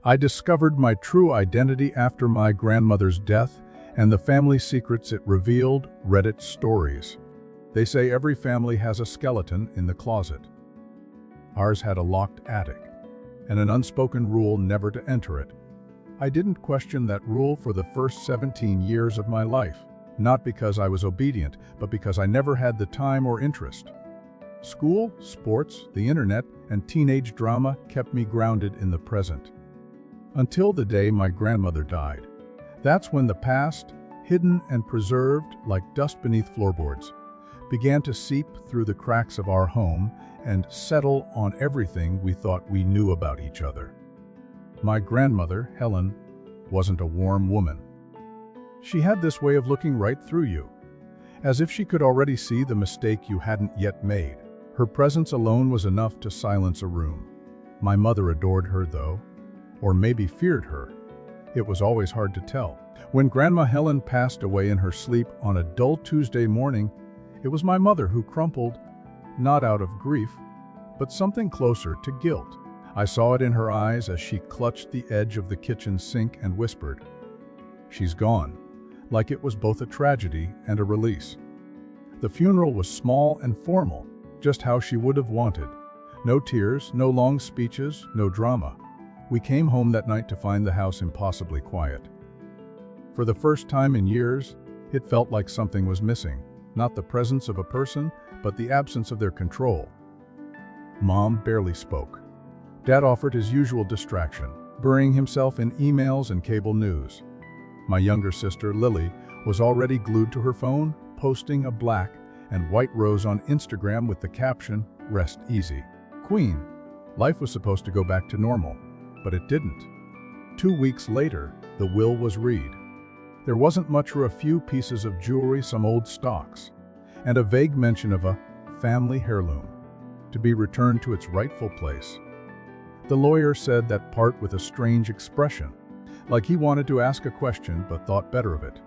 I discovered my true identity after my grandmother's death and the family secrets it revealed. Reddit stories. They say every family has a skeleton in the closet. Ours had a locked attic, and an unspoken rule never to enter it. I didn't question that rule for the first 17 years of my life, not because I was obedient, but because I never had the time or interest. School, sports, the internet, and teenage drama kept me grounded in the present. Until the day my grandmother died. That's when the past, hidden and preserved like dust beneath floorboards, began to seep through the cracks of our home and settle on everything we thought we knew about each other. My grandmother, Helen, wasn't a warm woman. She had this way of looking right through you, as if she could already see the mistake you hadn't yet made. Her presence alone was enough to silence a room. My mother adored her, though, or maybe feared her. It was always hard to tell. When Grandma Helen passed away in her sleep on a dull Tuesday morning, it was my mother who crumpled, not out of grief, but something closer to guilt. I saw it in her eyes as she clutched the edge of the kitchen sink and whispered, "She's gone," like it was both a tragedy and a release. The funeral was small and formal, just how she would have wanted. No tears, no long speeches, no drama. We came home that night to find the house impossibly quiet. For the first time in years, it felt like something was missing. Not the presence of a person, but the absence of their control. Mom barely spoke. Dad offered his usual distraction, burying himself in emails and cable news. My younger sister, Lily, was already glued to her phone, posting a black and white rose on Instagram with the caption, "Rest easy, Queen." Life was supposed to go back to normal, but it didn't. 2 weeks later, the will was read. There wasn't much or a few pieces of jewelry, some old stocks, and a vague mention of a family heirloom, to be returned to its rightful place. The lawyer said that part with a strange expression, like he wanted to ask a question but thought better of it.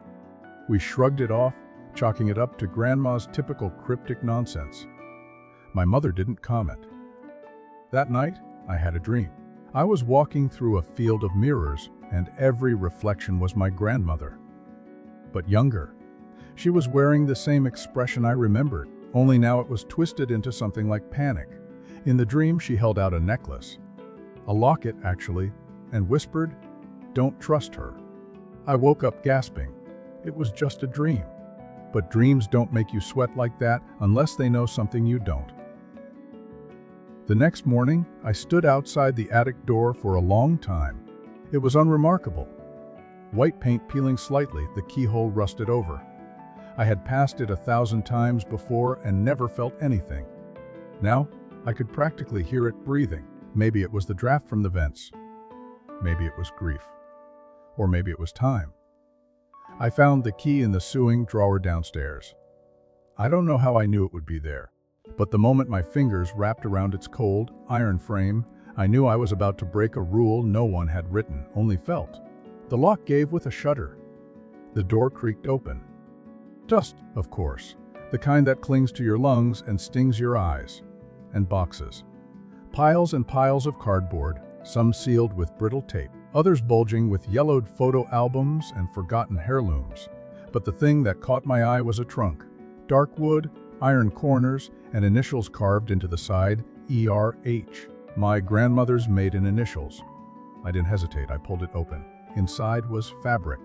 We shrugged it off, chalking it up to Grandma's typical cryptic nonsense. My mother didn't comment. That night, I had a dream. I was walking through a field of mirrors, and every reflection was my grandmother. But younger. She was wearing the same expression I remembered, only now it was twisted into something like panic. In the dream, she held out a necklace. A locket, actually, and whispered, "Don't trust her." I woke up gasping. It was just a dream. But dreams don't make you sweat like that unless they know something you don't. The next morning, I stood outside the attic door for a long time. It was unremarkable. White paint peeling slightly, the keyhole rusted over. I had passed it 1,000 times before and never felt anything. Now, I could practically hear it breathing. Maybe it was the draft from the vents. Maybe it was grief. Or maybe it was time. I found the key in the sewing drawer downstairs. I don't know how I knew it would be there, but the moment my fingers wrapped around its cold, iron frame, I knew I was about to break a rule no one had written, only felt. The lock gave with a shudder. The door creaked open. Dust, of course, the kind that clings to your lungs and stings your eyes. And boxes. Piles and piles of cardboard, some sealed with brittle tape, others bulging with yellowed photo albums and forgotten heirlooms. But the thing that caught my eye was a trunk. Dark wood, iron corners, and initials carved into the side, ERH. My grandmother's maiden initials. I didn't hesitate, I pulled it open. Inside was fabric.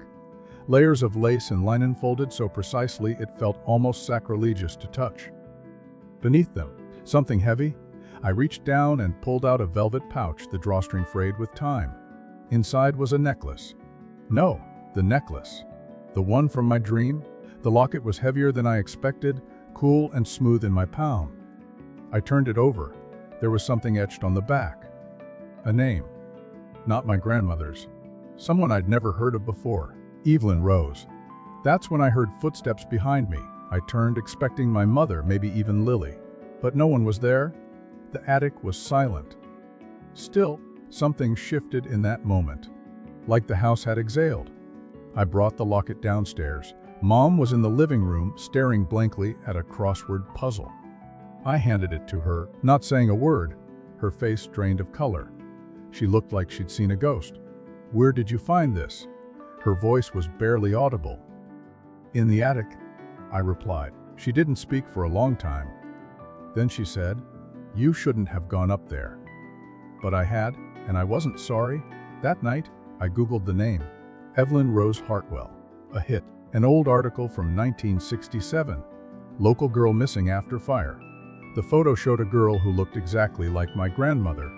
Layers of lace and linen folded so precisely it felt almost sacrilegious to touch. Beneath them, something heavy. I reached down and pulled out a velvet pouch, the drawstring frayed with time. Inside was a necklace. No, the necklace. The one from my dream. The locket was heavier than I expected, cool and smooth in my palm. I turned it over. There was something etched on the back. A name. Not my grandmother's. Someone I'd never heard of before. Evelyn Rose. That's when I heard footsteps behind me. I turned, expecting my mother, maybe even Lily. But no one was there. The attic was silent. Still, something shifted in that moment, like the house had exhaled. I brought the locket downstairs. Mom was in the living room, staring blankly at a crossword puzzle. I handed it to her, not saying a word, her face drained of color. She looked like she'd seen a ghost. "Where did you find this?" Her voice was barely audible. "In the attic," I replied. She didn't speak for a long time. Then she said, "You shouldn't have gone up there." But I had, and I wasn't sorry. That night, I Googled the name. Evelyn Rose Hartwell. A hit. An old article from 1967. Local girl missing after fire. The photo showed a girl who looked exactly like my grandmother,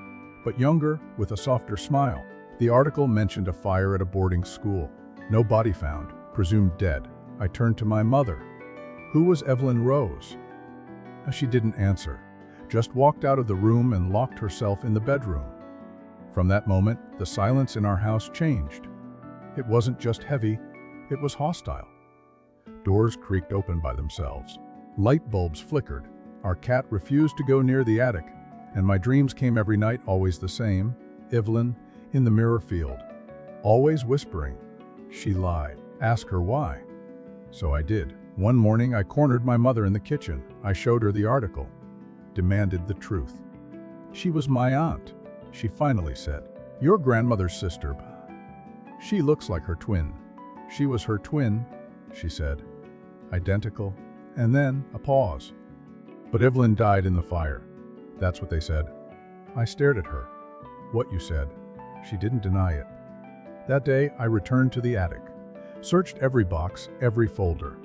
but younger, with a softer smile. The article mentioned a fire at a boarding school. No body found, presumed dead. I turned to my mother. "Who was Evelyn Rose?" She didn't answer, just walked out of the room and locked herself in the bedroom. From that moment, the silence in our house changed. It wasn't just heavy, it was hostile. Doors creaked open by themselves. Light bulbs flickered. Our cat refused to go near the attic, and my dreams came every night, always the same. Evelyn, in the mirror field, always whispering. She lied. Ask her why. So I did. One morning, I cornered my mother in the kitchen. I showed her the article, demanded the truth. "She was my aunt," she finally said. "Your grandmother's sister. She looks like her twin." "She was her twin," she said. "Identical." And then a pause. "But Evelyn died in the fire." That's what they said. I stared at her. "What you said." She didn't deny it. That day, I returned to the attic, searched every box, every folder,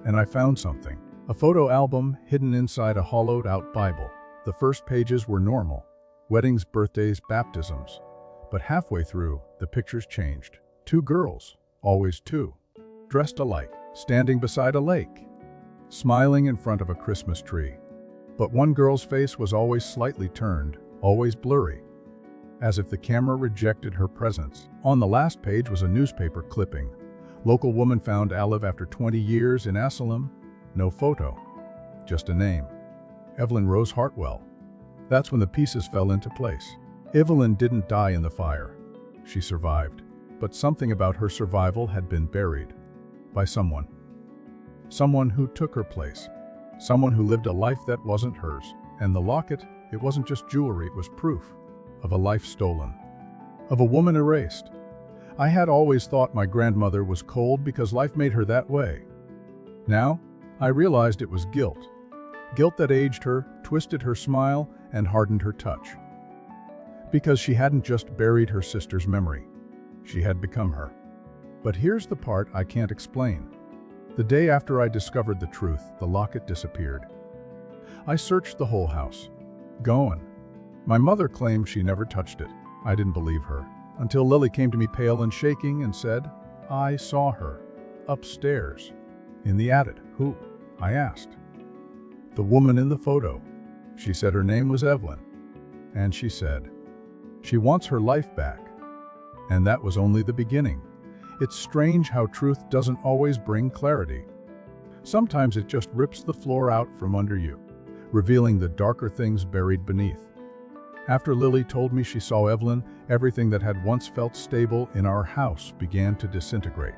and I found something. A photo album hidden inside a hollowed-out Bible. The first pages were normal. Weddings, birthdays, baptisms. But halfway through, the pictures changed. Two girls, always two, dressed alike, standing beside a lake, smiling in front of a Christmas tree. But one girl's face was always slightly turned, always blurry, as if the camera rejected her presence. On the last page was a newspaper clipping. Local woman found alive after 20 years in Asylum. No photo, just a name. Evelyn Rose Hartwell. That's when the pieces fell into place. Evelyn didn't die in the fire. She survived. But something about her survival had been buried by someone. Someone who took her place. Someone who lived a life that wasn't hers. And the locket, it wasn't just jewelry, it was proof of a life stolen, of a woman erased. I had always thought my grandmother was cold because life made her that way. Now, I realized it was guilt. Guilt that aged her, twisted her smile, and hardened her touch. Because she hadn't just buried her sister's memory. She had become her. But here's the part I can't explain. The day after I discovered the truth, the locket disappeared. I searched the whole house. Gone. My mother claimed she never touched it. I didn't believe her. Until Lily came to me pale and shaking and said, "I saw her. Upstairs. In the attic." "Who?" I asked. "The woman in the photo." She said her name was Evelyn. And she said, "She wants her life back." And that was only the beginning. It's strange how truth doesn't always bring clarity. Sometimes it just rips the floor out from under you, revealing the darker things buried beneath. After Lily told me she saw Evelyn, everything that had once felt stable in our house began to disintegrate.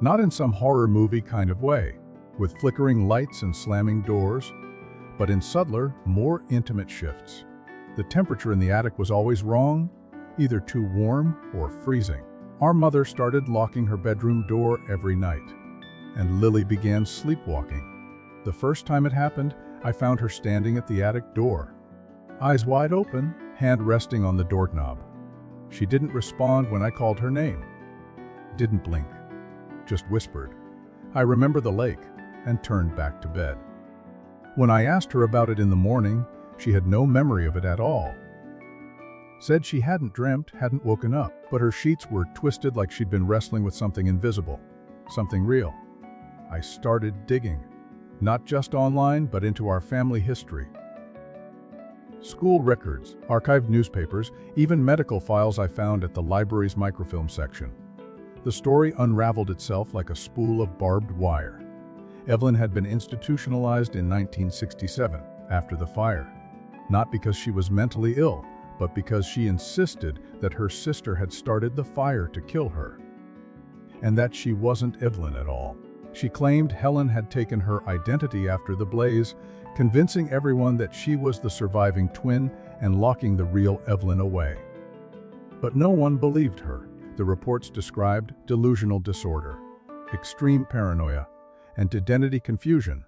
Not in some horror movie kind of way, with flickering lights and slamming doors, but in subtler, more intimate shifts. The temperature in the attic was always wrong, either too warm or freezing. Our mother started locking her bedroom door every night, and Lily began sleepwalking. The first time it happened, I found her standing at the attic door, eyes wide open, hand resting on the doorknob. She didn't respond when I called her name. Didn't blink, just whispered, "I remember the lake," and turned back to bed. When I asked her about it in the morning, she had no memory of it at all. Said she hadn't dreamt, hadn't woken up, but her sheets were twisted like she'd been wrestling with something invisible, something real. I started digging, not just online, but into our family history. School records, archived newspapers, even medical files I found at the library's microfilm section. The story unraveled itself like a spool of barbed wire. Evelyn had been institutionalized in 1967, after the fire. Not because she was mentally ill, but because she insisted that her sister had started the fire to kill her. And that she wasn't Evelyn at all. She claimed Helen had taken her identity after the blaze, convincing everyone that she was the surviving twin and locking the real Evelyn away. But no one believed her. The reports described delusional disorder, extreme paranoia, and identity confusion.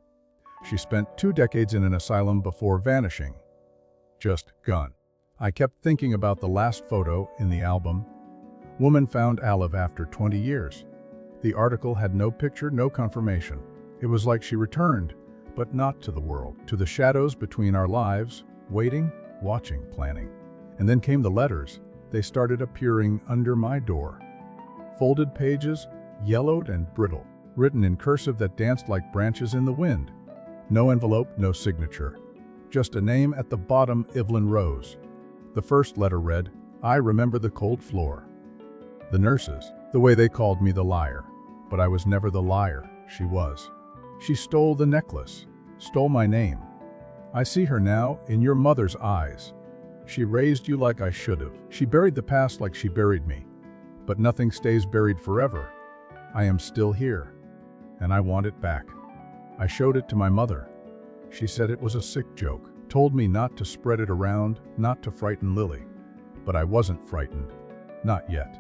She spent 2 decades in an asylum before vanishing. Just gone. I kept thinking about the last photo in the album. Woman found alive after 20 years. The article had no picture, no confirmation. It was like she returned, but not to the world, to the shadows between our lives, waiting, watching, planning. And then came the letters. They started appearing under my door. Folded pages, yellowed and brittle, written in cursive that danced like branches in the wind. No envelope, no signature. Just a name at the bottom, Evelyn Rose. The first letter read, "I remember the cold floor." The nurses, the way they called me the liar. But I was never the liar, she was. She stole the necklace, stole my name. I see her now in your mother's eyes. She raised you like I should have. She buried the past like she buried me. But nothing stays buried forever. I am still here, and I want it back. I showed it to my mother. She said it was a sick joke, told me not to spread it around, not to frighten Lily. But I wasn't frightened. Not yet.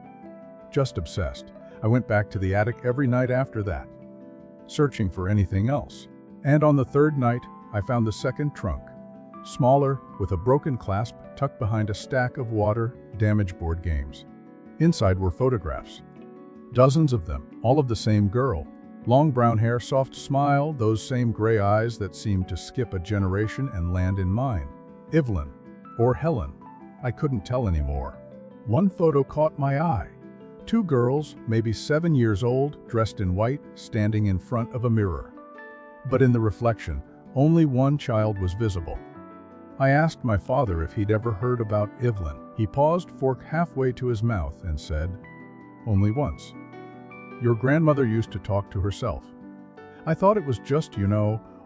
Just obsessed. I went back to the attic every night after that, searching for anything else. And on the third night, I found the second trunk, smaller, with a broken clasp tucked behind a stack of water-damaged board games. Inside were photographs. Dozens of them, all of the same girl. Long brown hair, soft smile, those same gray eyes that seemed to skip a generation and land in mine. Evelyn, or Helen, I couldn't tell anymore. One photo caught my eye. 2 girls, maybe 7 years old, dressed in white, standing in front of a mirror. But in the reflection, only one child was visible. I asked my father if he'd ever heard about Evelyn. He paused, fork halfway to his mouth, and said, "Only once. Your grandmother used to talk to herself. I thought it was just,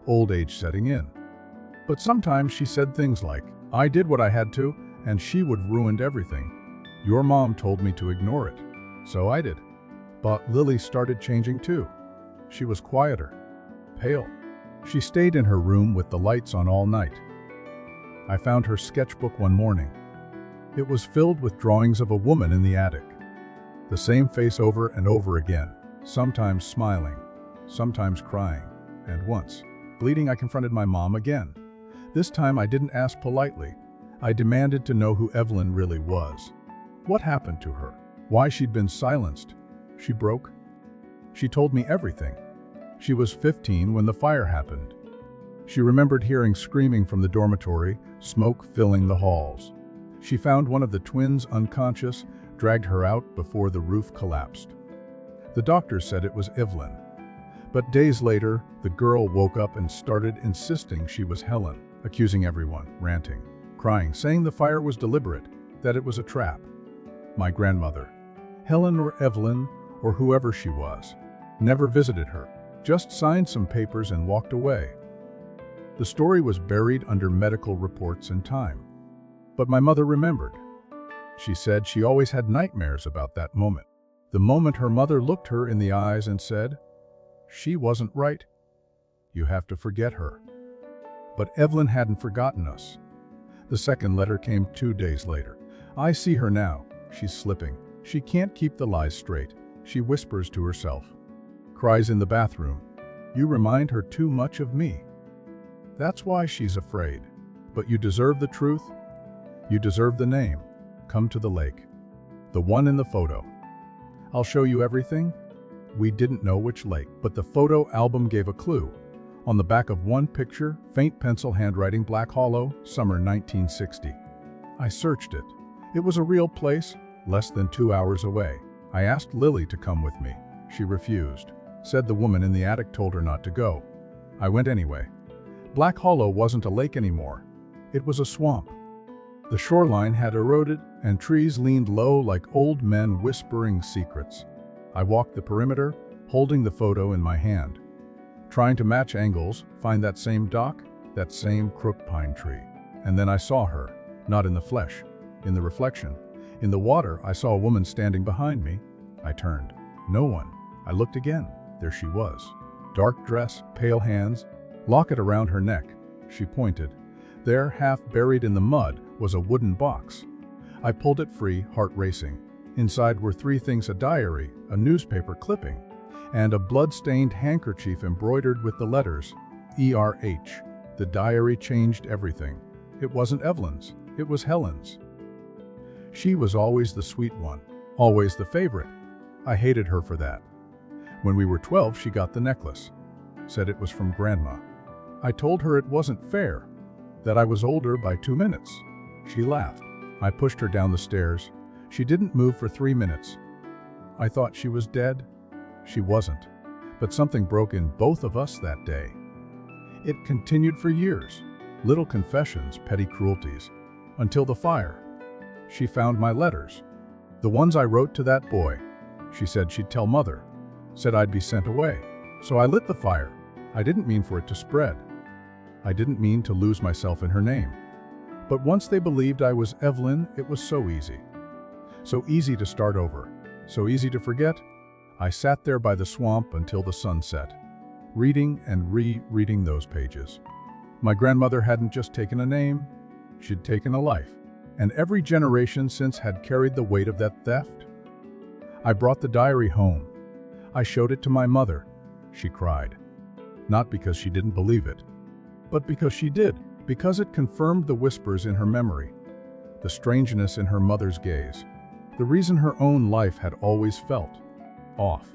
old age setting in. But sometimes she said things like, 'I did what I had to, and she would have ruined everything. Your mom told me to ignore it. So I did.' But Lily started changing too. She was quieter, pale. She stayed in her room with the lights on all night. I found her sketchbook one morning. It was filled with drawings of a woman in the attic. The same face over and over again, sometimes smiling, sometimes crying, and once, bleeding. I confronted my mom again. This time I didn't ask politely. I demanded to know who Evelyn really was. What happened to her? Why she'd been silenced? She broke? She told me everything. She was 15 when the fire happened. She remembered hearing screaming from the dormitory, smoke filling the halls. She found one of the twins unconscious, dragged her out before the roof collapsed. The doctors said it was Evelyn. But days later, the girl woke up and started insisting she was Helen, accusing everyone, ranting, crying, saying the fire was deliberate, that it was a trap. My grandmother, Helen or Evelyn, or whoever she was, never visited her, just signed some papers and walked away. The story was buried under medical reports and time. But my mother remembered. She said she always had nightmares about that moment. The moment her mother looked her in the eyes and said, "She wasn't right. You have to forget her." But Evelyn hadn't forgotten us. The second letter came 2 days later. I see her now. She's slipping. She can't keep the lies straight. She whispers to herself. Cries in the bathroom. "You remind her too much of me." That's why she's afraid. But you deserve the truth. You deserve the name. Come to the lake. The one in the photo. I'll show you everything. We didn't know which lake, but the photo album gave a clue. On the back of one picture, faint pencil handwriting, Black Hollow, summer 1960. I searched it. It was a real place, less than 2 hours away. I asked Lily to come with me. She refused. Said the woman in the attic told her not to go. I went anyway. Black Hollow wasn't a lake anymore. It was a swamp. The shoreline had eroded, and trees leaned low like old men whispering secrets. I walked the perimeter, holding the photo in my hand, trying to match angles, find that same dock, that same crooked pine tree. And then I saw her, not in the flesh, in the reflection. In the water, I saw a woman standing behind me. I turned. No one. I looked again. There she was. Dark dress, pale hands, locket around her neck. She pointed. There, half buried in the mud, was a wooden box. I pulled it free, heart racing. Inside were three things: a diary, a newspaper clipping, and a blood-stained handkerchief embroidered with the letters ERH. The diary changed everything. It wasn't Evelyn's, it was Helen's. She was always the sweet one, always the favorite. I hated her for that. When we were 12, she got the necklace. Said it was from Grandma. I told her it wasn't fair, that I was older by 2 minutes. She laughed. I pushed her down the stairs. She didn't move for 3 minutes. I thought she was dead. She wasn't. But something broke in both of us that day. It continued for years. Little confessions, petty cruelties, until the fire. She found my letters. The ones I wrote to that boy. She said she'd tell Mother. Said I'd be sent away. So I lit the fire. I didn't mean for it to spread. I didn't mean to lose myself in her name. But once they believed I was Evelyn, it was so easy. So easy to start over. So easy to forget. I sat there by the swamp until the sun set, reading and rereading those pages. My grandmother hadn't just taken a name, she'd taken a life. And every generation since had carried the weight of that theft. I brought the diary home. I showed it to my mother. She cried. Not because she didn't believe it, but because she did. Because it confirmed the whispers in her memory, the strangeness in her mother's gaze, the reason her own life had always felt off.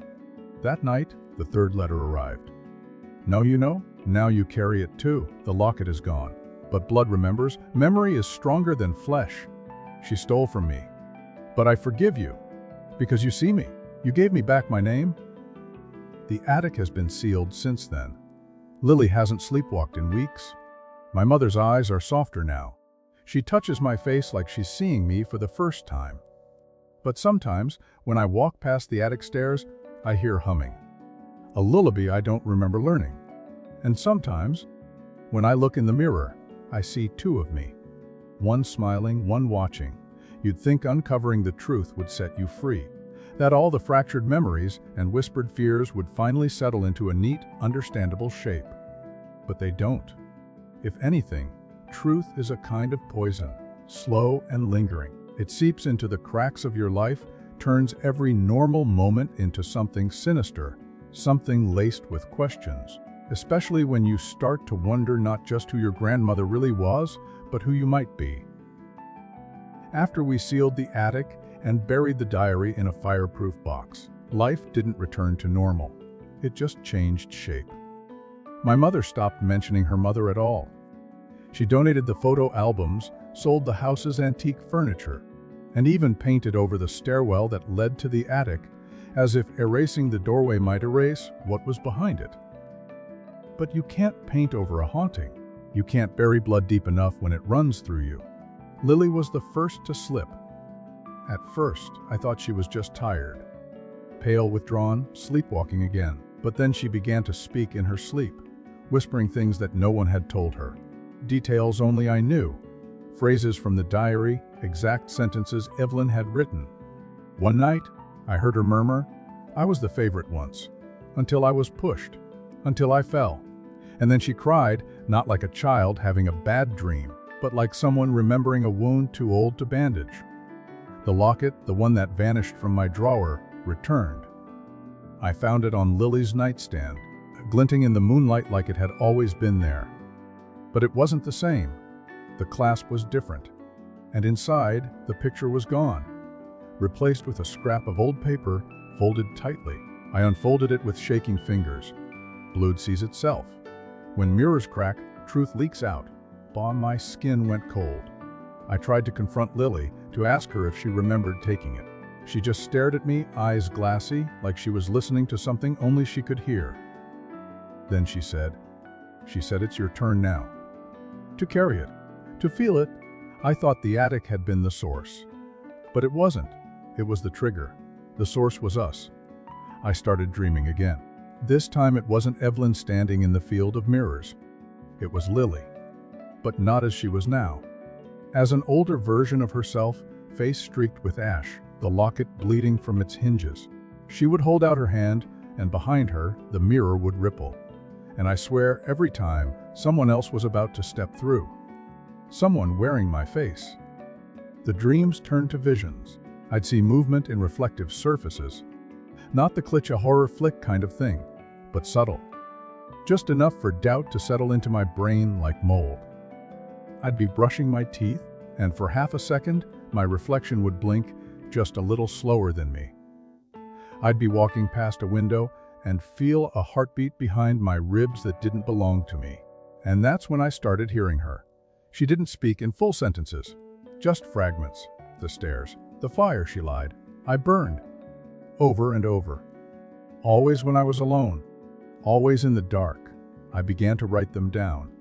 That night, the third letter arrived. Now you know, now you carry it too. The locket is gone, but blood remembers. Memory is stronger than flesh. She stole from me, but I forgive you, because you see me. You gave me back my name. The attic has been sealed since then. Lily hasn't sleepwalked in weeks. My mother's eyes are softer now. She touches my face like she's seeing me for the first time. But sometimes, when I walk past the attic stairs, I hear humming. A lullaby I don't remember learning. And sometimes, when I look in the mirror, I see two of me. One smiling, one watching. You'd think uncovering the truth would set you free. That all the fractured memories and whispered fears would finally settle into a neat, understandable shape. But they don't. If anything, truth is a kind of poison, slow and lingering. It seeps into the cracks of your life, turns every normal moment into something sinister, something laced with questions, especially when you start to wonder not just who your grandmother really was, but who you might be. After we sealed the attic and buried the diary in a fireproof box, life didn't return to normal. It just changed shape. My mother stopped mentioning her mother at all. She donated the photo albums, sold the house's antique furniture, and even painted over the stairwell that led to the attic, as if erasing the doorway might erase what was behind it. But you can't paint over a haunting. You can't bury blood deep enough when it runs through you. Lily was the first to slip. At first, I thought she was just tired. Pale, withdrawn, sleepwalking again. But then she began to speak in her sleep, whispering things that no one had told her. Details only I knew. Phrases from the diary, exact sentences Evelyn had written. One night, I heard her murmur, "I was the favorite once, until I was pushed, until I fell." And then she cried, not like a child having a bad dream, but like someone remembering a wound too old to bandage. The locket, the one that vanished from my drawer, returned. I found it on Lily's nightstand, glinting in the moonlight like it had always been there. But it wasn't the same. The clasp was different. And inside, the picture was gone, replaced with a scrap of old paper folded tightly. I unfolded it with shaking fingers. Blood sees itself. When mirrors crack, truth leaks out. My skin went cold. I tried to confront Lily, to ask her if she remembered taking it. She just stared at me, eyes glassy, like she was listening to something only she could hear. Then she said, "It's your turn now. To carry it, to feel it." I thought the attic had been the source. But it wasn't. It was the trigger. The source was us. I started dreaming again. This time it wasn't Evelyn standing in the field of mirrors. It was Lily. But not as she was now. As an older version of herself, face streaked with ash, the locket bleeding from its hinges. She would hold out her hand, and behind her, the mirror would ripple. And I swear, every time, someone else was about to step through. Someone wearing my face. The dreams turned to visions. I'd see movement in reflective surfaces. Not the glitch a horror flick kind of thing, but subtle. Just enough for doubt to settle into my brain like mold. I'd be brushing my teeth, and for half a second, my reflection would blink just a little slower than me. I'd be walking past a window and feel a heartbeat behind my ribs that didn't belong to me. And that's when I started hearing her. She didn't speak in full sentences, just fragments. The stairs, the fire, she lied. I burned. Over and over. Always when I was alone. Always in the dark. I began to write them down.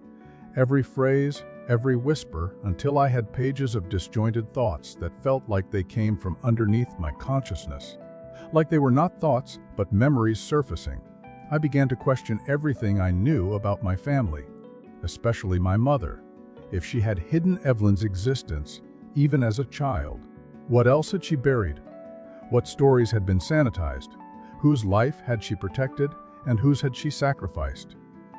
Every phrase, every whisper, until I had pages of disjointed thoughts that felt like they came from underneath my consciousness. Like they were not thoughts, but memories surfacing. I began to question everything I knew about my family, especially my mother. If she had hidden Evelyn's existence, even as a child. What else had she buried? What stories had been sanitized? Whose life had she protected, and whose had she sacrificed?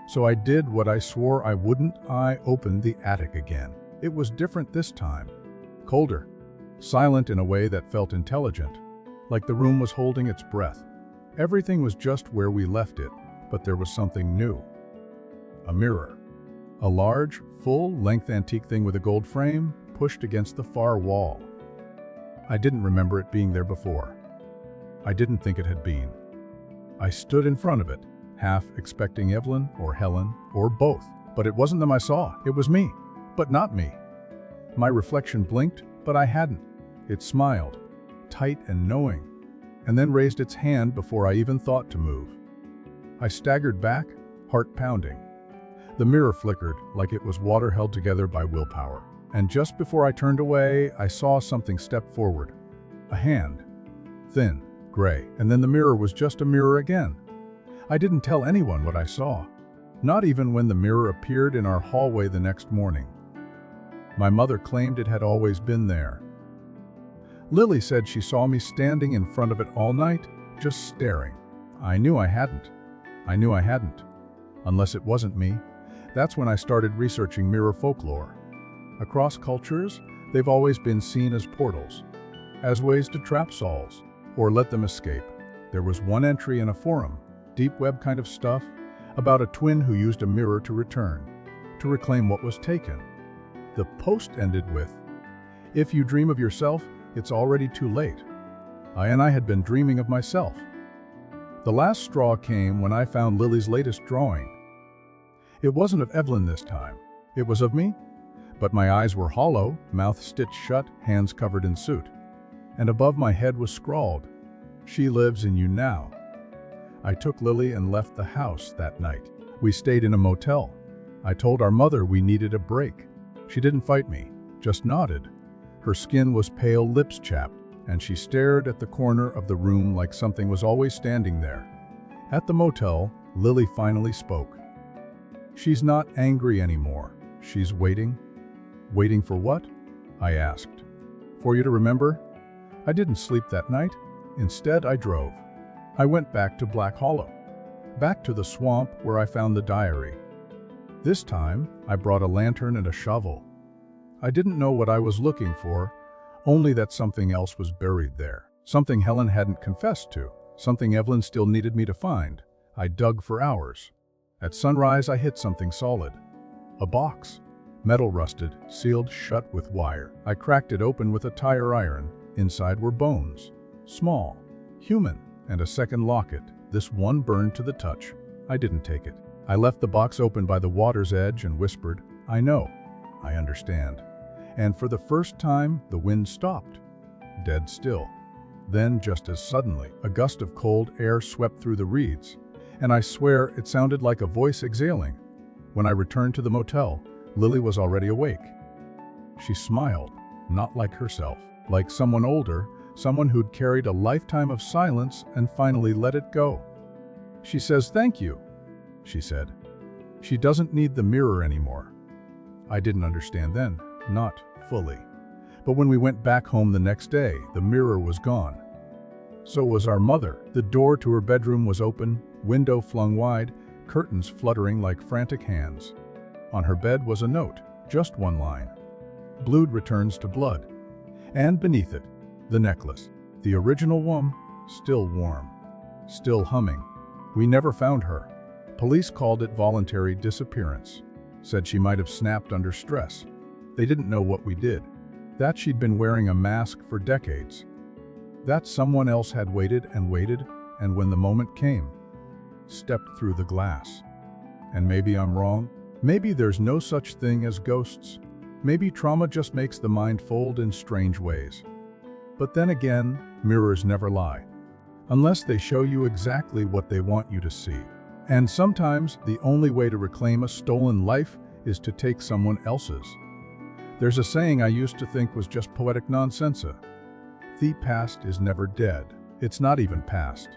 So I did what I swore I wouldn't. I opened the attic again. It was different this time. Colder. Silent in a way that felt intelligent. Like the room was holding its breath. Everything was just where we left it, but there was something new. A mirror. A large, full-length antique thing with a gold frame pushed against the far wall. I didn't remember it being there before. I didn't think it had been. I stood in front of it, half expecting Evelyn or Helen or both, but it wasn't them I saw. It was me, but not me. My reflection blinked, but I hadn't. It smiled, tight and knowing, and then raised its hand before I even thought to move. I staggered back, heart pounding. The mirror flickered like it was water held together by willpower. And just before I turned away, I saw something step forward. A hand. Thin, gray, and then the mirror was just a mirror again. I didn't tell anyone what I saw. Not even when the mirror appeared in our hallway the next morning. My mother claimed it had always been there. Lily said she saw me standing in front of it all night, just staring. I knew I hadn't. I knew I hadn't. Unless it wasn't me. That's when I started researching mirror folklore. Across cultures, they've always been seen as portals, as ways to trap souls, or let them escape. There was one entry in a forum, deep web kind of stuff, about a twin who used a mirror to return, to reclaim what was taken. The post ended with, "If you dream of yourself, it's already too late." I had been dreaming of myself. The last straw came when I found Lily's latest drawing. It wasn't of Evelyn this time. It was of me. But my eyes were hollow, mouth stitched shut, hands covered in soot. And above my head was scrawled, "She lives in you now." I took Lily and left the house that night. We stayed in a motel. I told our mother we needed a break. She didn't fight me, just nodded. Her skin was pale, lips chapped, and she stared at the corner of the room like something was always standing there. At the motel, Lily finally spoke. "She's not angry anymore. She's waiting." "Waiting for what?" I asked. "For you to remember?" I didn't sleep that night. Instead, I drove. I went back to Black Hollow. Back to the swamp where I found the diary. This time, I brought a lantern and a shovel. I didn't know what I was looking for, only that something else was buried there. Something Helen hadn't confessed to. Something Evelyn still needed me to find. I dug for hours. At sunrise, I hit something solid. A box. Metal rusted, sealed shut with wire. I cracked it open with a tire iron. Inside were bones. Small. Human. And a second locket. This one burned to the touch. I didn't take it. I left the box open by the water's edge and whispered, "I know. I understand." And for the first time, the wind stopped. Dead still. Then, just as suddenly, a gust of cold air swept through the reeds. And I swear it sounded like a voice exhaling. When I returned to the motel, Lily was already awake. She smiled, not like herself, like someone older, someone who'd carried a lifetime of silence and finally let it go. She says, "Thank you," she said. She doesn't need the mirror anymore. I didn't understand then, not fully. But when we went back home the next day, the mirror was gone. So was our mother. The door to her bedroom was open, window flung wide, curtains fluttering like frantic hands. On her bed was a note, just one line. "Blood returns to blood." And beneath it, the necklace. The original one, still warm, still humming. We never found her. Police called it voluntary disappearance. Said she might have snapped under stress. They didn't know what we did. That she'd been wearing a mask for decades. That someone else had waited, and when the moment came, stepped through the glass. And maybe I'm wrong. Maybe there's no such thing as ghosts. Maybe trauma just makes the mind fold in strange ways. But then again, mirrors never lie, unless they show you exactly what they want you to see. And sometimes the only way to reclaim a stolen life is to take someone else's. There's a saying I used to think was just poetic nonsense. The past is never dead. It's not even past.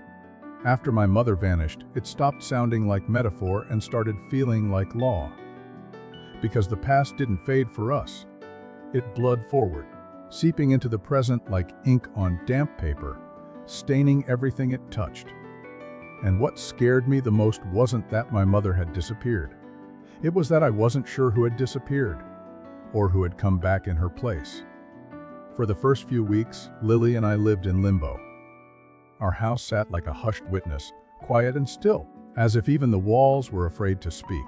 After my mother vanished, it stopped sounding like metaphor and started feeling like law. Because the past didn't fade for us. It bled forward, seeping into the present like ink on damp paper, staining everything it touched. And what scared me the most wasn't that my mother had disappeared. It was that I wasn't sure who had disappeared, or who had come back in her place. For the first few weeks, Lily and I lived in limbo. Our house sat like a hushed witness, quiet and still, as if even the walls were afraid to speak.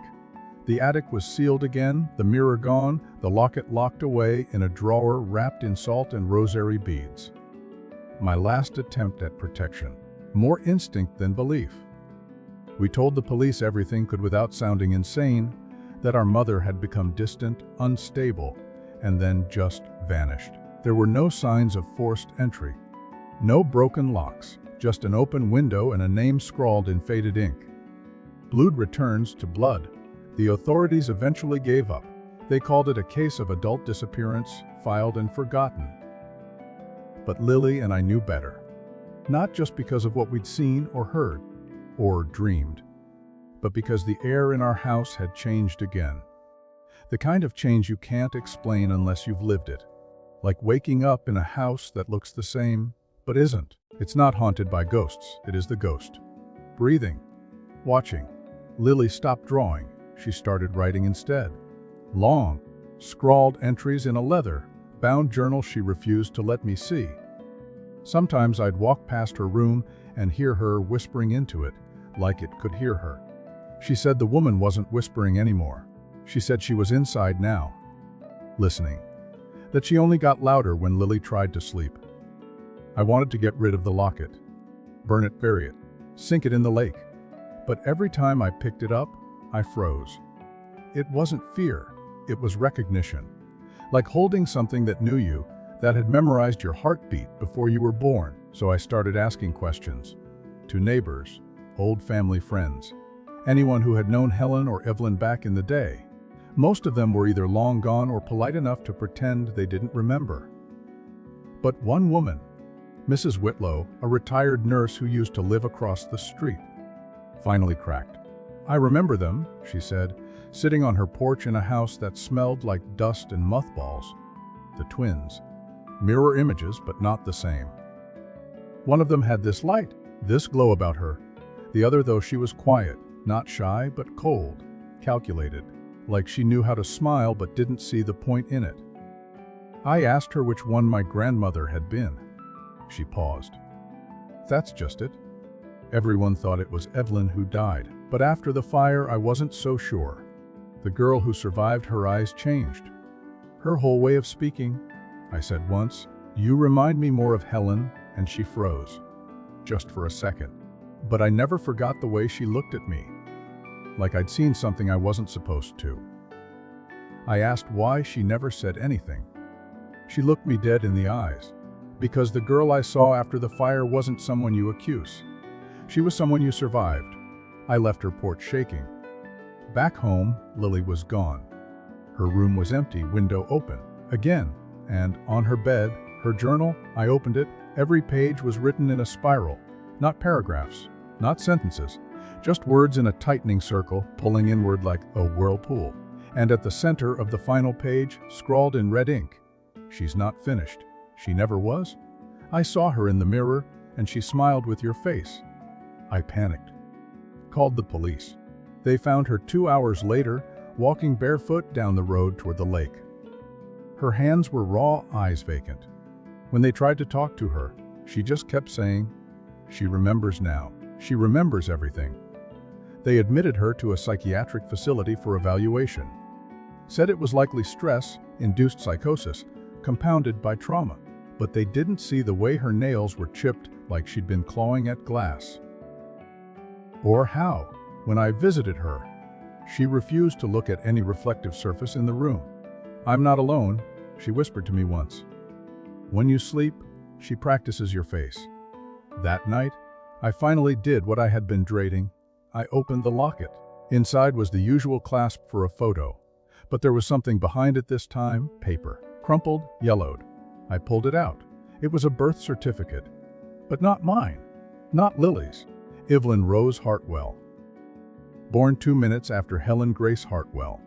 The attic was sealed again, the mirror gone, the locket locked away in a drawer wrapped in salt and rosary beads. My last attempt at protection, more instinct than belief. We told the police everything could without sounding insane, that our mother had become distant, unstable, and then just vanished. There were no signs of forced entry. No broken locks, just an open window and a name scrawled in faded ink. Blood returns to blood. The authorities eventually gave up. They called it a case of adult disappearance, filed and forgotten. But Lily and I knew better. Not just because of what we'd seen or heard, or dreamed, but because the air in our house had changed again. The kind of change you can't explain unless you've lived it. Like waking up in a house that looks the same, but isn't. It's not haunted by ghosts, it is the ghost. Breathing, watching. Lily stopped drawing. She started writing instead. Long, scrawled entries in a leather-bound journal she refused to let me see. Sometimes I'd walk past her room and hear her whispering into it, like it could hear her. She said the woman wasn't whispering anymore. She said she was inside now, listening. That she only got louder when Lily tried to sleep. I wanted to get rid of the locket, burn it, bury it, sink it in the lake. But every time I picked it up, I froze. It wasn't fear, it was recognition. Like holding something that knew you, that had memorized your heartbeat before you were born. So I started asking questions. To neighbors, old family friends, anyone who had known Helen or Evelyn back in the day. Most of them were either long gone or polite enough to pretend they didn't remember. But one woman, Mrs. Whitlow, a retired nurse who used to live across the street, finally cracked. I remember them, she said, sitting on her porch in a house that smelled like dust and mothballs. The twins. Mirror images, but not the same. One of them had this light, this glow about her. The other, though, she was quiet, not shy, but cold, calculated, like she knew how to smile but didn't see the point in it. I asked her which one my grandmother had been. She paused. That's just it. Everyone thought it was Evelyn who died, but after the fire I wasn't so sure. The girl who survived, her eyes changed. Her whole way of speaking. I said once, "You remind me more of Helen," and she froze. Just for a second. But I never forgot the way she looked at me. Like I'd seen something I wasn't supposed to. I asked why she never said anything. She looked me dead in the eyes. Because the girl I saw after the fire wasn't someone you accuse. She was someone you survived. I left her porch shaking. Back home, Lily was gone. Her room was empty, window open. Again. And on her bed, her journal, I opened it. Every page was written in a spiral. Not paragraphs, not sentences. Just words in a tightening circle, pulling inward like a whirlpool. And at the center of the final page, scrawled in red ink, "She's not finished. She never was. I saw her in the mirror, and she smiled with your face." I panicked. Called the police. They found her 2 hours later, walking barefoot down the road toward the lake. Her hands were raw, eyes vacant. When they tried to talk to her, she just kept saying, "She remembers now. She remembers everything." They admitted her to a psychiatric facility for evaluation. Said it was likely stress-induced psychosis, compounded by trauma. But they didn't see the way her nails were chipped like she'd been clawing at glass. Or how, when I visited her, she refused to look at any reflective surface in the room. "I'm not alone," she whispered to me once. "When you sleep, she practices your face." That night, I finally did what I had been dreading. I opened the locket. Inside was the usual clasp for a photo, but there was something behind it this time, paper, crumpled, yellowed. I pulled it out. It was a birth certificate, but not mine, not Lily's. Evelyn Rose Hartwell. Born 2 minutes after Helen Grace Hartwell.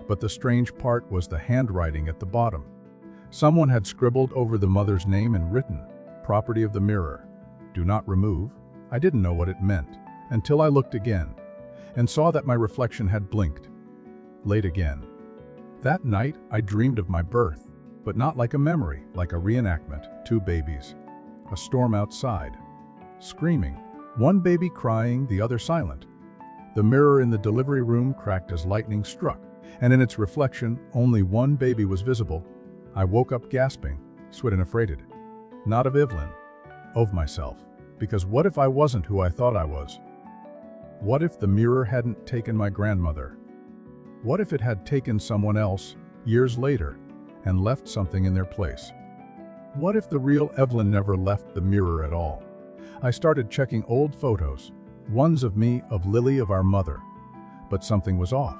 But the strange part was the handwriting at the bottom. Someone had scribbled over the mother's name and written, "Property of the mirror. Do not remove." I didn't know what it meant until I looked again and saw that my reflection had blinked. Late again. That night, I dreamed of my birth, but not like a memory, like a reenactment. 2 babies. A storm outside. Screaming. One baby crying, the other silent. The mirror in the delivery room cracked as lightning struck, and in its reflection, only one baby was visible. I woke up gasping, sweat and afraid. Not of Evelyn, of myself. Because what if I wasn't who I thought I was? What if the mirror hadn't taken my grandmother? What if it had taken someone else, years later, and left something in their place? What if the real Evelyn never left the mirror at all? I started checking old photos, ones of me, of Lily, of our mother. But something was off.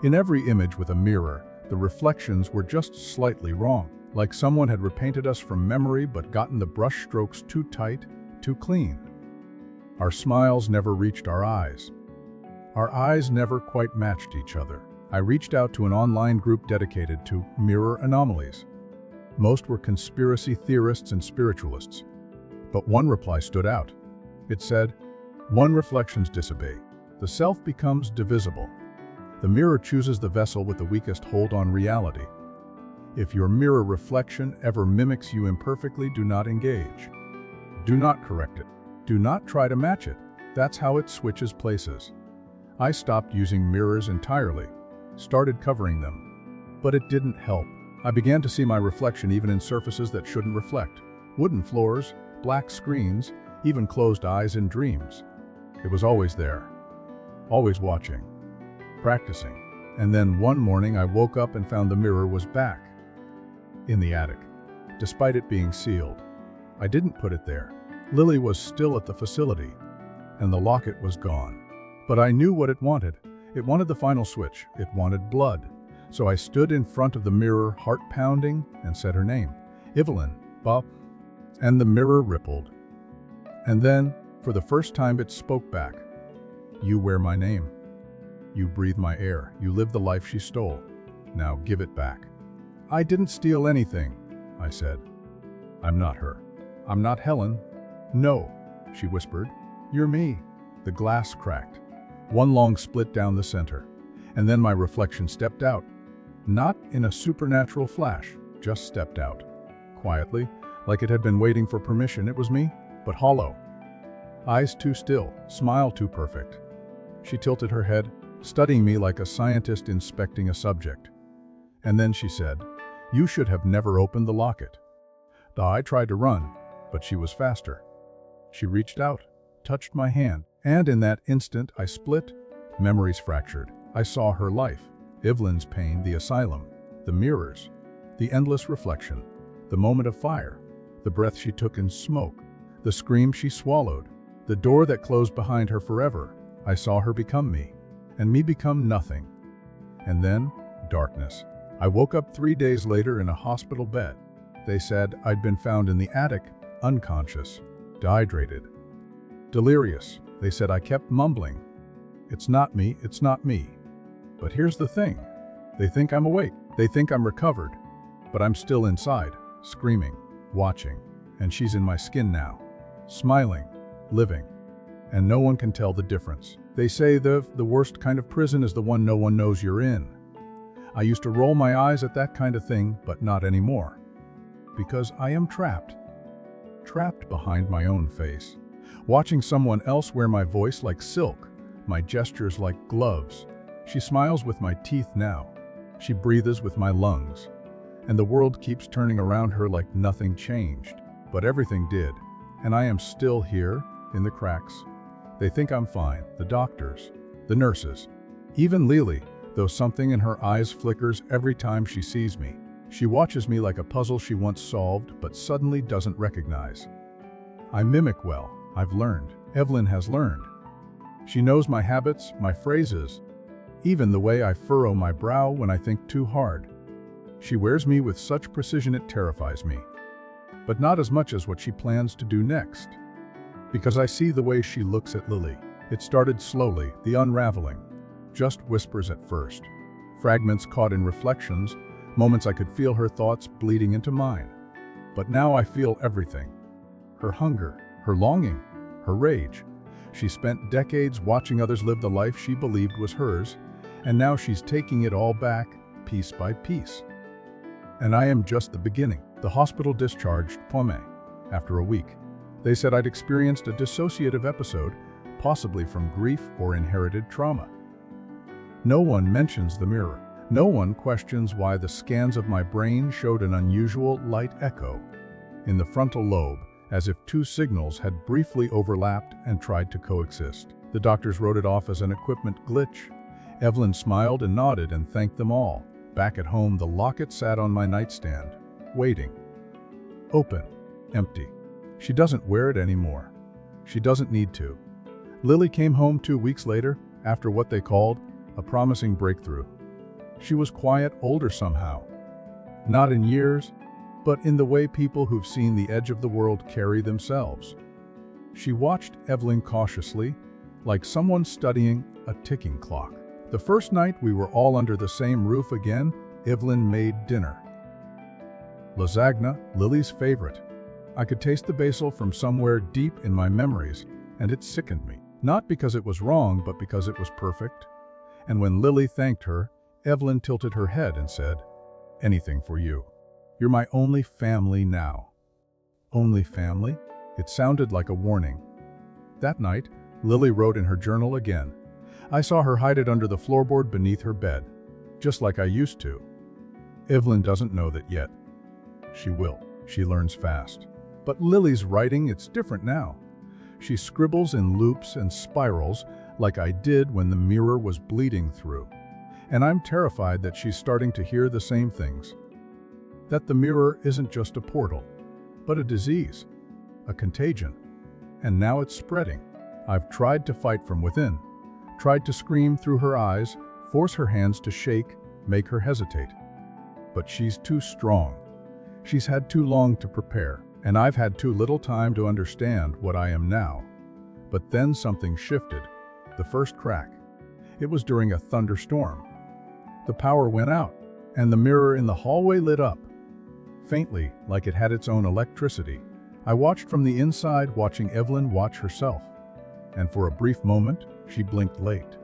In every image with a mirror, the reflections were just slightly wrong, like someone had repainted us from memory but gotten the brush strokes too tight, too clean. Our smiles never reached our eyes. Our eyes never quite matched each other. I reached out to an online group dedicated to mirror anomalies. Most were conspiracy theorists and spiritualists. But one reply stood out. It said, "One reflections disobey. The self becomes divisible. The mirror chooses the vessel with the weakest hold on reality. If your mirror reflection ever mimics you imperfectly, do not engage. Do not correct it. Do not try to match it. That's how it switches places." I stopped using mirrors entirely, started covering them. But it didn't help. I began to see my reflection even in surfaces that shouldn't reflect. Wooden floors, black screens, even closed eyes in dreams. It was always there, always watching, practicing. And then one morning I woke up and found the mirror was back, in the attic, despite it being sealed. I didn't put it there. Lily was still at the facility, and the locket was gone. But I knew what it wanted. It wanted the final switch. It wanted blood. So I stood in front of the mirror, heart pounding, and said her name, "Evelyn, Bob." And the mirror rippled. And then, for the first time, it spoke back. "You wear my name. You breathe my air. You live the life she stole. Now give it back." "I didn't steal anything," I said. "I'm not her. I'm not Helen." "No," she whispered. "You're me." The glass cracked. One long split down the center. And then my reflection stepped out. Not in a supernatural flash, just stepped out. Quietly, like it had been waiting for permission. It was me, but hollow. Eyes too still, smile too perfect. She tilted her head, studying me like a scientist inspecting a subject. And then she said, "You should have never opened the locket." I tried to run, but she was faster. She reached out, touched my hand, and in that instant I split, memories fractured. I saw her life, Evelyn's pain, the asylum, the mirrors, the endless reflection, the moment of fire, the breath she took in smoke, the scream she swallowed, the door that closed behind her forever. I saw her become me, and me become nothing. And then, darkness. I woke up 3 days later in a hospital bed. They said I'd been found in the attic, unconscious, dehydrated, delirious. They said I kept mumbling, "It's not me, it's not me." But here's the thing. They think I'm awake. They think I'm recovered. But I'm still inside, screaming, watching. And she's in my skin now, smiling, living. And no one can tell the difference. They say the worst kind of prison is the one no one knows you're in. I used to roll my eyes at that kind of thing, but not anymore. because I am trapped. Trapped behind my own face, watching someone else wear my voice like silk, my gestures like gloves. She smiles with my teeth now. She breathes with my lungs. And the world keeps turning around her like nothing changed. But everything did. And I am still here, in the cracks. They think I'm fine, the doctors, the nurses, even Lily, though something in her eyes flickers every time she sees me. She watches me like a puzzle she once solved but suddenly doesn't recognize. I mimic well. I've learned. Evelyn has learned. She knows my habits, my phrases, even the way I furrow my brow when I think too hard. She wears me with such precision it terrifies me. But not as much as what she plans to do next. Because I see the way she looks at Lily. It started slowly, the unraveling. Just whispers at first. Fragments caught in reflections, moments I could feel her thoughts bleeding into mine. But now I feel everything. Her hunger, her longing, her rage. She spent decades watching others live the life she believed was hers, and now she's taking it all back, piece by piece. And I am just the beginning. The hospital discharged Pomme after a week. They said I'd experienced a dissociative episode, possibly from grief or inherited trauma. No one mentions the mirror. No one questions why the scans of my brain showed an unusual light echo in the frontal lobe, as if two signals had briefly overlapped and tried to coexist. The doctors wrote it off as an equipment glitch. Evelyn smiled and nodded and thanked them all. Back at home, the locket sat on my nightstand, waiting. Open, empty. She doesn't wear it anymore. She doesn't need to. Lily came home 2 weeks later, after what they called a promising breakthrough. She was quiet, older somehow. Not in years, but in the way people who've seen the edge of the world carry themselves. She watched Evelyn cautiously, like someone studying a ticking clock. The first night we were all under the same roof again, Evelyn made dinner. Lasagna, Lily's favorite. I could taste the basil from somewhere deep in my memories, and it sickened me. Not because it was wrong, but because it was perfect. And when Lily thanked her, Evelyn tilted her head and said, "Anything for you. You're my only family now." Only family? It sounded like a warning. That night, Lily wrote in her journal again. I saw her hide it under the floorboard beneath her bed, just like I used to. Evelyn doesn't know that yet. She will. She learns fast. But Lily's writing, it's different now. She scribbles in loops and spirals like I did when the mirror was bleeding through. And I'm terrified that she's starting to hear the same things. That the mirror isn't just a portal, but a disease, a contagion. And now it's spreading. I've tried to fight from within, tried to scream through her eyes, force her hands to shake, make her hesitate. But she's too strong. She's had too long to prepare, and I've had too little time to understand what I am now. But then something shifted. The first crack. It was during a thunderstorm. The power went out, and the mirror in the hallway lit up. Faintly, like it had its own electricity. I watched from the inside, watching Evelyn watch herself. And for a brief moment, she blinked late.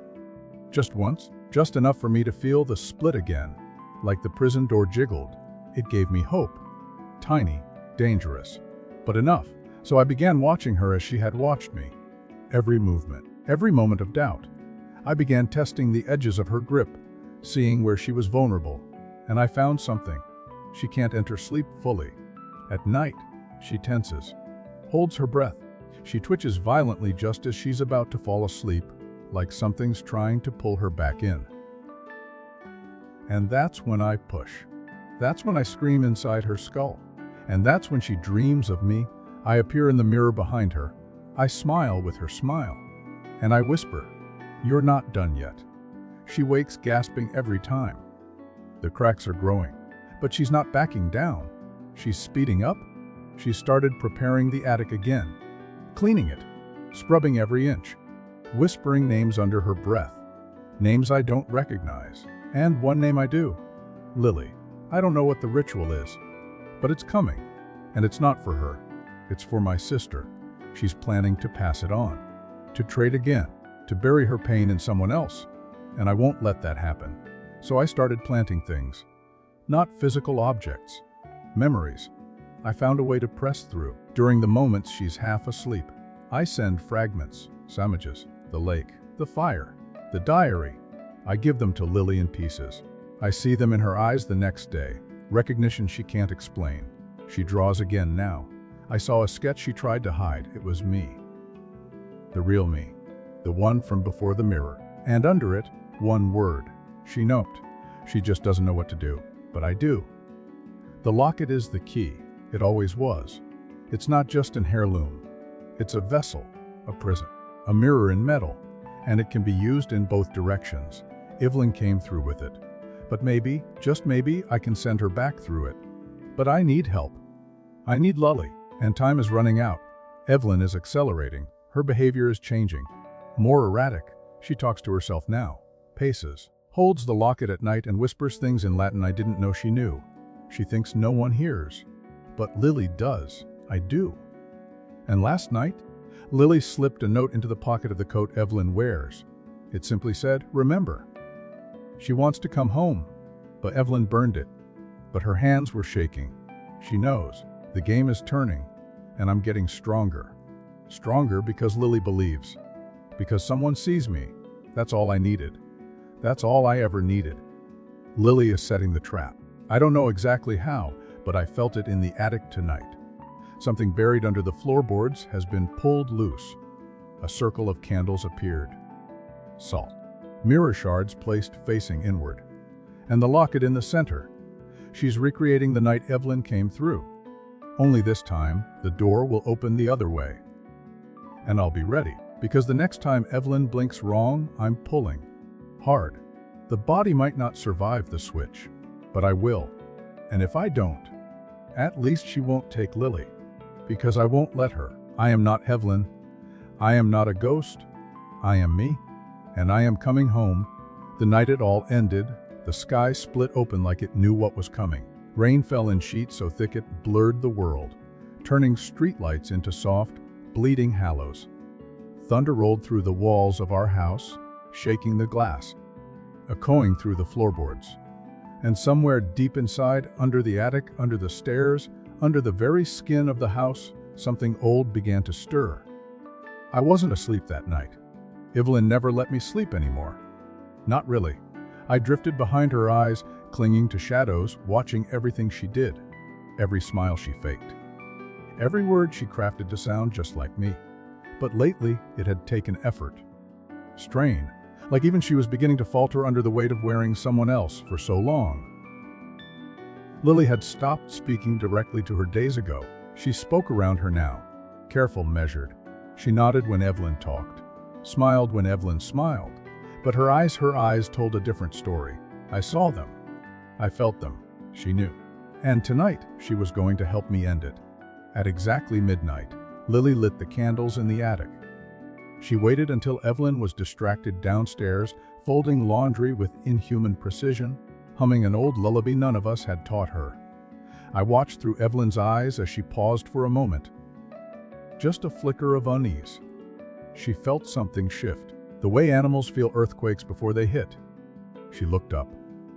Just once, just enough for me to feel the split again. Like the prison door jiggled. It gave me hope. Tiny, dangerous, but enough. So I began watching her as she had watched me. Every movement, every moment of doubt. I began testing the edges of her grip, seeing where she was vulnerable. And I found something. She can't enter sleep fully. At night, she tenses, holds her breath. She twitches violently just as she's about to fall asleep, like something's trying to pull her back in. And that's when I push. That's when I scream inside her skull. And that's when she dreams of me. I appear in the mirror behind her. I smile with her smile. And I whisper, "You're not done yet." She wakes gasping every time. The cracks are growing. But she's not backing down. She's speeding up. She started preparing the attic again, cleaning it, scrubbing every inch, whispering names under her breath. Names I don't recognize. And one name I do. Lily. I don't know what the ritual is, but it's coming. And it's not for her. It's for my sister. She's planning to pass it on, to trade again, to bury her pain in someone else. And I won't let that happen. So I started planting things. Not physical objects. Memories. I found a way to press through. During the moments she's half asleep, I send fragments, sandwiches, the lake, the fire, the diary. I give them to Lily in pieces. I see them in her eyes the next day. Recognition she can't explain. She draws again now. I saw a sketch she tried to hide. It was me. The real me. The one from before the mirror. And under it, one word. She noped. She just doesn't know what to do. But I do. The locket is the key. It always was. It's not just an heirloom. It's a vessel, a prison, a mirror in metal, and it can be used in both directions. Evelyn came through with it. But maybe, just maybe, I can send her back through it. But I need help. I need Lily, and time is running out. Evelyn is accelerating. Her behavior is changing. More erratic. She talks to herself now, paces, holds the locket at night and whispers things in Latin I didn't know she knew. She thinks no one hears. But Lily does. I do. And last night, Lily slipped a note into the pocket of the coat Evelyn wears. It simply said, "Remember." She wants to come home, but Evelyn burned it. But her hands were shaking. She knows. The game is turning, and I'm getting stronger. Stronger because Lily believes. Because someone sees me. That's all I needed. That's all I ever needed. Lily is setting the trap. I don't know exactly how, but I felt it in the attic tonight. Something buried under the floorboards has been pulled loose. A circle of candles appeared. Salt. Mirror shards placed facing inward. And the locket in the center. She's recreating the night Evelyn came through. Only this time, the door will open the other way. And I'll be ready, because the next time Evelyn blinks wrong, I'm pulling. Hard. The body might not survive the switch, but I will. And if I don't, at least she won't take Lily. Because I won't let her. I am not Evelyn. I am not a ghost. I am me. And I am coming home. The night it all ended, the sky split open like it knew what was coming. Rain fell in sheets so thick it blurred the world, turning streetlights into soft, bleeding hallows. Thunder rolled through the walls of our house, shaking the glass, echoing through the floorboards. And somewhere deep inside, under the attic, under the stairs, under the very skin of the house, something old began to stir. I wasn't asleep that night. Evelyn never let me sleep anymore. Not really. I drifted behind her eyes, clinging to shadows, watching everything she did, every smile she faked, every word she crafted to sound just like me. But lately, it had taken effort. Strain, like even she was beginning to falter under the weight of wearing someone else for so long. Lily had stopped speaking directly to her days ago. She spoke around her now, careful, measured. She nodded when Evelyn talked, smiled when Evelyn smiled. But her eyes told a different story. I saw them. I felt them. She knew. And tonight, she was going to help me end it. At exactly midnight, Lily lit the candles in the attic. She waited until Evelyn was distracted downstairs, folding laundry with inhuman precision, humming an old lullaby none of us had taught her. I watched through Evelyn's eyes as she paused for a moment. Just a flicker of unease. She felt something shift, the way animals feel earthquakes before they hit. She looked up,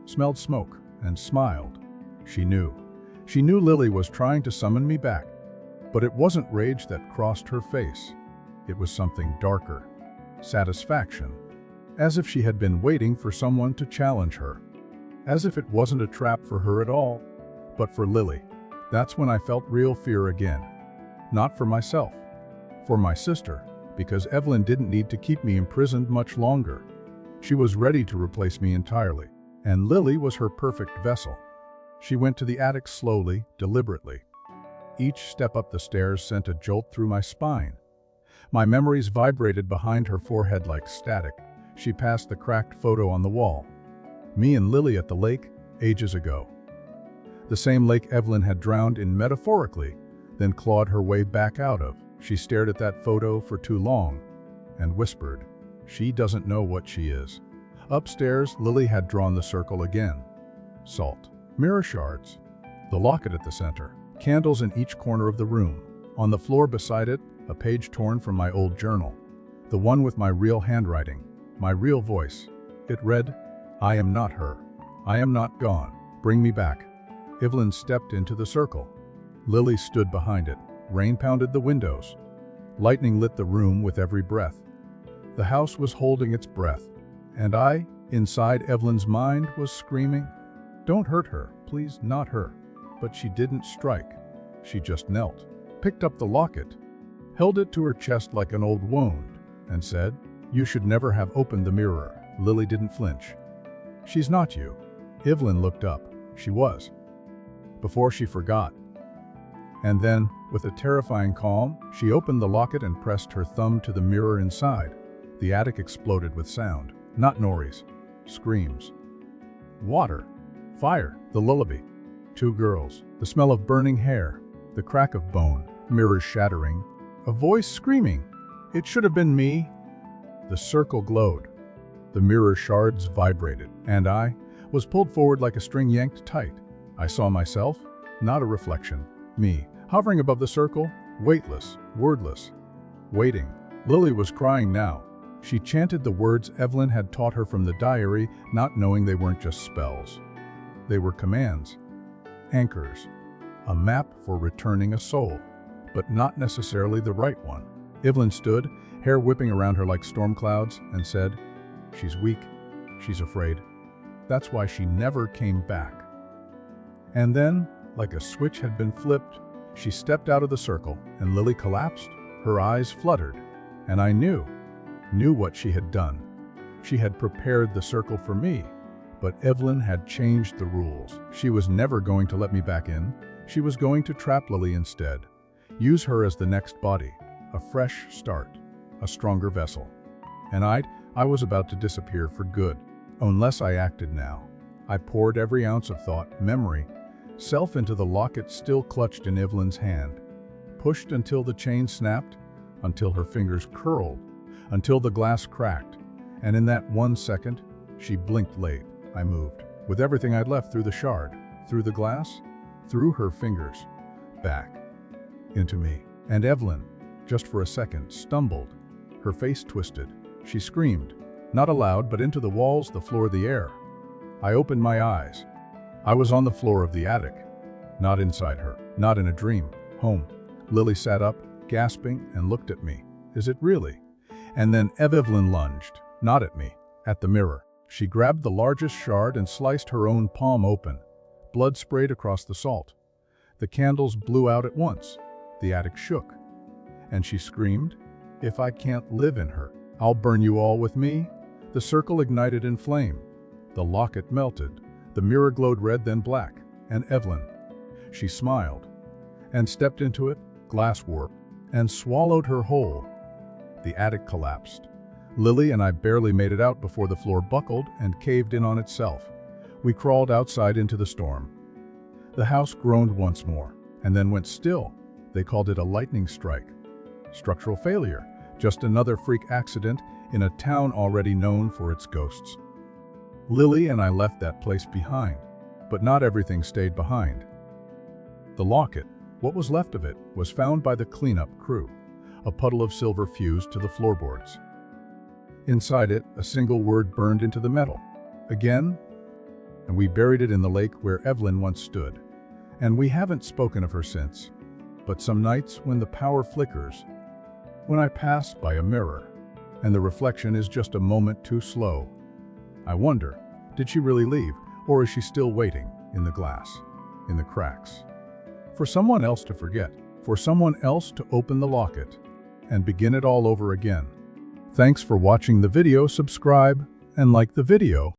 smelled smoke, and smiled. She knew. She knew Lily was trying to summon me back. But it wasn't rage that crossed her face. It was something darker. Satisfaction. As if she had been waiting for someone to challenge her. As if it wasn't a trap for her at all, but for Lily. That's when I felt real fear again. Not for myself. For my sister. Because Evelyn didn't need to keep me imprisoned much longer. She was ready to replace me entirely. And Lily was her perfect vessel. She went to the attic slowly, deliberately. Each step up the stairs sent a jolt through my spine. My memories vibrated behind her forehead like static. She passed the cracked photo on the wall. Me and Lily at the lake, ages ago. The same lake Evelyn had drowned in metaphorically, then clawed her way back out of. She stared at that photo for too long and whispered, "She doesn't know what she is." Upstairs, Lily had drawn the circle again. Salt. Mirror shards. The locket at the center. Candles in each corner of the room. On the floor beside it, a page torn from my old journal. The one with my real handwriting. My real voice. It read, "I am not her. I am not gone. Bring me back." Evelyn stepped into the circle. Lily stood behind it. Rain pounded the windows. Lightning lit the room with every breath. The house was holding its breath, and I, inside Evelyn's mind, was screaming, "Don't hurt her, please, not her." But she didn't strike. She just knelt, picked up the locket, held it to her chest like an old wound, and said, "You should never have opened the mirror." Lily didn't flinch. "She's not you." Evelyn looked up. She was. Before she forgot. And then, with a terrifying calm, she opened the locket and pressed her thumb to the mirror inside. The attic exploded with sound. Not noise. Screams. Water. Fire. The lullaby. Two girls. The smell of burning hair. The crack of bone. Mirrors shattering. A voice screaming. "It should have been me." The circle glowed. The mirror shards vibrated, and I was pulled forward like a string yanked tight. I saw myself, not a reflection. Me, hovering above the circle, weightless, wordless, waiting. Lily was crying now. She chanted the words Evelyn had taught her from the diary, not knowing they weren't just spells. They were commands, anchors, a map for returning a soul, but not necessarily the right one. Evelyn stood, hair whipping around her like storm clouds, and said, "She's weak, she's afraid. That's why she never came back." And then, like a switch had been flipped, she stepped out of the circle, and Lily collapsed. Her eyes fluttered, and I knew what she had done. She had prepared the circle for me, but Evelyn had changed the rules. She was never going to let me back in. She was going to trap Lily instead, use her as the next body, a fresh start, a stronger vessel. And I was about to disappear for good, unless I acted now. I poured every ounce of thought, memory, self into the locket still clutched in Evelyn's hand, pushed until the chain snapped, until her fingers curled, until the glass cracked, and in that 1 second, she blinked late. I moved, with everything I'd left through the shard, through the glass, through her fingers, back, into me. And Evelyn, just for a second, stumbled, her face twisted. She screamed, not aloud, but into the walls, the floor, the air. I opened my eyes. I was on the floor of the attic, not inside her, not in a dream, home. Lily sat up, gasping, and looked at me. "Is it really?" And then Evelyn lunged, not at me, at the mirror. She grabbed the largest shard and sliced her own palm open. Blood sprayed across the salt. The candles blew out at once. The attic shook. And she screamed, "If I can't live in her, I'll burn you all with me." The circle ignited in flame. The locket melted. The mirror glowed red, then black. And Evelyn, she smiled and stepped into it, glass warped, and swallowed her whole. The attic collapsed. Lily and I barely made it out before the floor buckled and caved in on itself. We crawled outside into the storm. The house groaned once more, and then went still. They called it a lightning strike. Structural failure, just another freak accident in a town already known for its ghosts. Lily and I left that place behind, but not everything stayed behind. The locket, what was left of it, was found by the cleanup crew, a puddle of silver fused to the floorboards. Inside it, a single word burned into the metal. Again, and we buried it in the lake where Evelyn once stood. And we haven't spoken of her since. But some nights when the power flickers, when I pass by a mirror, and the reflection is just a moment too slow, I wonder, did she really leave, or is she still waiting in the glass, in the cracks? For someone else to forget, for someone else to open the locket, and begin it all over again. Thanks for watching the video, subscribe, and like the video.